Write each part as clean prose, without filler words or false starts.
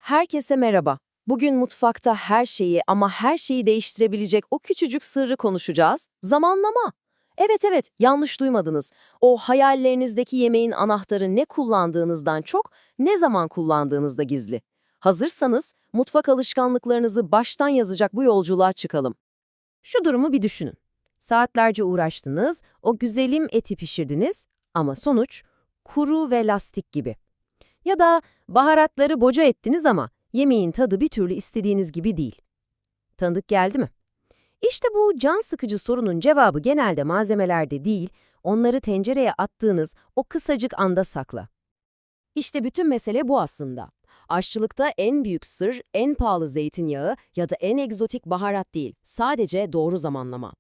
Herkese merhaba. Bugün mutfakta her şeyi ama her şeyi değiştirebilecek o küçücük sırrı konuşacağız. Zamanlama. Evet, yanlış duymadınız. O hayallerinizdeki yemeğin anahtarı ne kullandığınızdan çok ne zaman kullandığınızda gizli. Hazırsanız mutfak alışkanlıklarınızı baştan yazacak bu yolculuğa çıkalım. Şu durumu bir düşünün. Saatlerce uğraştınız, o güzelim eti pişirdiniz ama sonuç kuru ve lastik gibi. Ya da baharatları boca ettiniz ama yemeğin tadı bir türlü istediğiniz gibi değil. Tanıdık geldi mi? İşte bu can sıkıcı sorunun cevabı genelde malzemelerde değil, onları tencereye attığınız o kısacık anda saklı. İşte bütün mesele bu aslında. Aşçılıkta en büyük sır, en pahalı zeytinyağı ya da en egzotik baharat değil, sadece doğru zamanlama.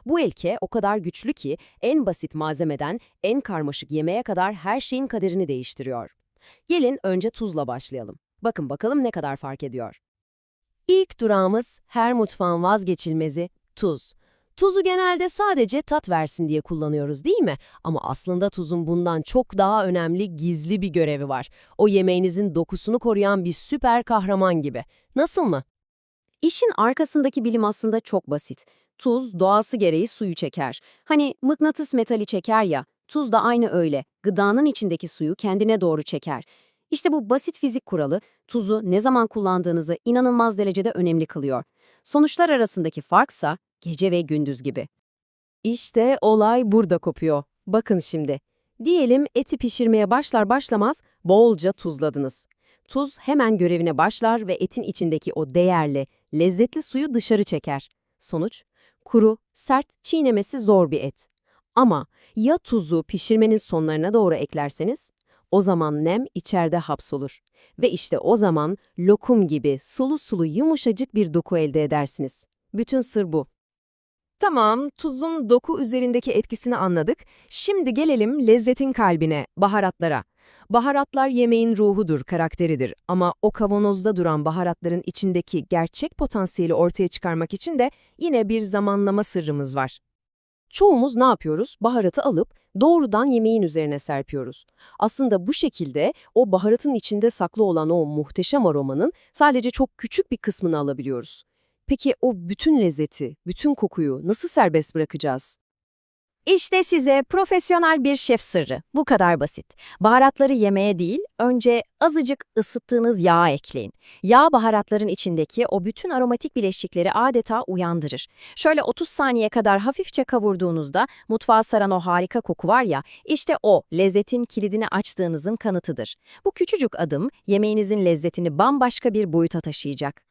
Bu ilke o kadar güçlü ki en basit malzemeden en karmaşık yemeğe kadar her şeyin kaderini değiştiriyor. Gelin önce tuzla başlayalım. Bakın bakalım ne kadar fark ediyor. İlk durağımız her mutfağın vazgeçilmezi tuz. Tuzu genelde sadece tat versin diye kullanıyoruz değil mi? Ama aslında tuzun bundan çok daha önemli gizli bir görevi var. O yemeğinizin dokusunu koruyan bir süper kahraman gibi. Nasıl mı? İşin arkasındaki bilim aslında çok basit. Tuz doğası gereği suyu çeker. Hani mıknatıs metali çeker ya, tuz da aynı öyle. Gıdanın içindeki suyu kendine doğru çeker. İşte bu basit fizik kuralı tuzu ne zaman kullandığınızı inanılmaz derecede önemli kılıyor. Sonuçlar arasındaki farksa gece ve gündüz gibi. İşte olay burada kopuyor. Bakın şimdi. Diyelim eti pişirmeye başlar başlamaz bolca tuzladınız. Tuz hemen görevine başlar ve etin içindeki o değerli, lezzetli suyu dışarı çeker. Sonuç? Kuru, sert, çiğnemesi zor bir et. Ama ya tuzu pişirmenin sonlarına doğru eklerseniz? O zaman nem içeride hapsolur. Ve işte o zaman lokum gibi sulu sulu yumuşacık bir doku elde edersiniz. Bütün sır bu. Tamam, tuzun doku üzerindeki etkisini anladık. Şimdi gelelim lezzetin kalbine, baharatlara. Baharatlar yemeğin ruhudur, karakteridir. Ama o kavanozda duran baharatların içindeki gerçek potansiyeli ortaya çıkarmak için de yine bir zamanlama sırrımız var. Çoğumuz ne yapıyoruz? Baharatı alıp doğrudan yemeğin üzerine serpiyoruz. Aslında bu şekilde o baharatın içinde saklı olan o muhteşem aromanın sadece çok küçük bir kısmını alabiliyoruz. Peki o bütün lezzeti, bütün kokuyu nasıl serbest bırakacağız? İşte size profesyonel bir şef sırrı. Bu kadar basit. Baharatları yemeğe değil, önce azıcık ısıttığınız yağa ekleyin. Yağ baharatların içindeki o bütün aromatik bileşikleri adeta uyandırır. Şöyle 30 saniye kadar hafifçe kavurduğunuzda mutfağa saran o harika koku var ya, işte o lezzetin kilidini açtığınızın kanıtıdır. Bu küçücük adım yemeğinizin lezzetini bambaşka bir boyuta taşıyacak.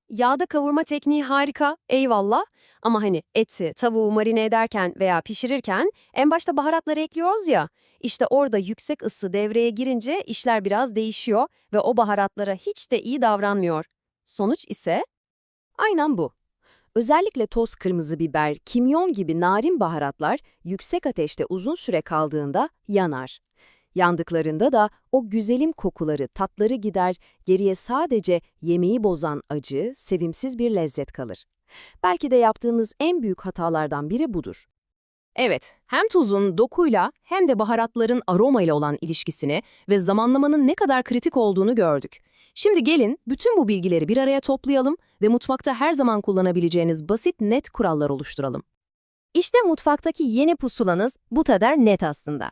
Yağda kavurma tekniği harika, eyvallah. Ama hani eti, tavuğu marine ederken veya pişirirken en başta baharatları ekliyoruz ya. İşte orada yüksek ısı devreye girince işler biraz değişiyor ve o baharatlara hiç de iyi davranmıyor. Sonuç ise aynen bu. Özellikle toz kırmızı biber, kimyon gibi narin baharatlar yüksek ateşte uzun süre kaldığında yanar. Yandıklarında da o güzelim kokuları, tatları gider, geriye sadece yemeği bozan acı, sevimsiz bir lezzet kalır. Belki de yaptığınız en büyük hatalardan biri budur. Evet, hem tuzun dokuyla hem de baharatların aromayla olan ilişkisini ve zamanlamanın ne kadar kritik olduğunu gördük. Şimdi gelin bütün bu bilgileri bir araya toplayalım ve mutfakta her zaman kullanabileceğiniz basit net kurallar oluşturalım. İşte mutfaktaki yeni pusulanız bu kadar net aslında.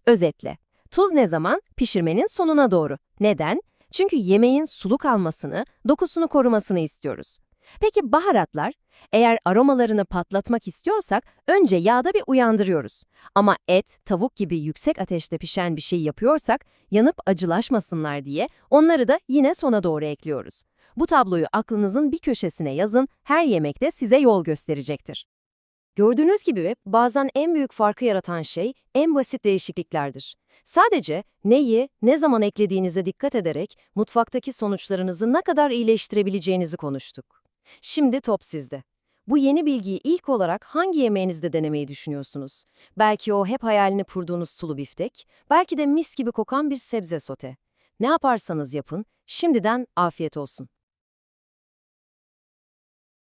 Özetle, tuz ne zaman? Pişirmenin sonuna doğru. Neden? Çünkü yemeğin suluk almasını, dokusunu korumasını istiyoruz. Peki baharatlar? Eğer aromalarını patlatmak istiyorsak önce yağda bir uyandırıyoruz. Ama et, tavuk gibi yüksek ateşte pişen bir şey yapıyorsak yanıp acılaşmasınlar diye onları da yine sona doğru ekliyoruz. Bu tabloyu aklınızın bir köşesine yazın, her yemekte size yol gösterecektir. Gördüğünüz gibi bazen en büyük farkı yaratan şey en basit değişikliklerdir. Sadece neyi, ne zaman eklediğinize dikkat ederek mutfaktaki sonuçlarınızı ne kadar iyileştirebileceğinizi konuştuk. Şimdi top sizde. Bu yeni bilgiyi ilk olarak hangi yemeğinizde denemeyi düşünüyorsunuz? Belki o hep hayalini kurduğunuz sulu biftek, belki de mis gibi kokan bir sebze sote. Ne yaparsanız yapın, şimdiden afiyet olsun.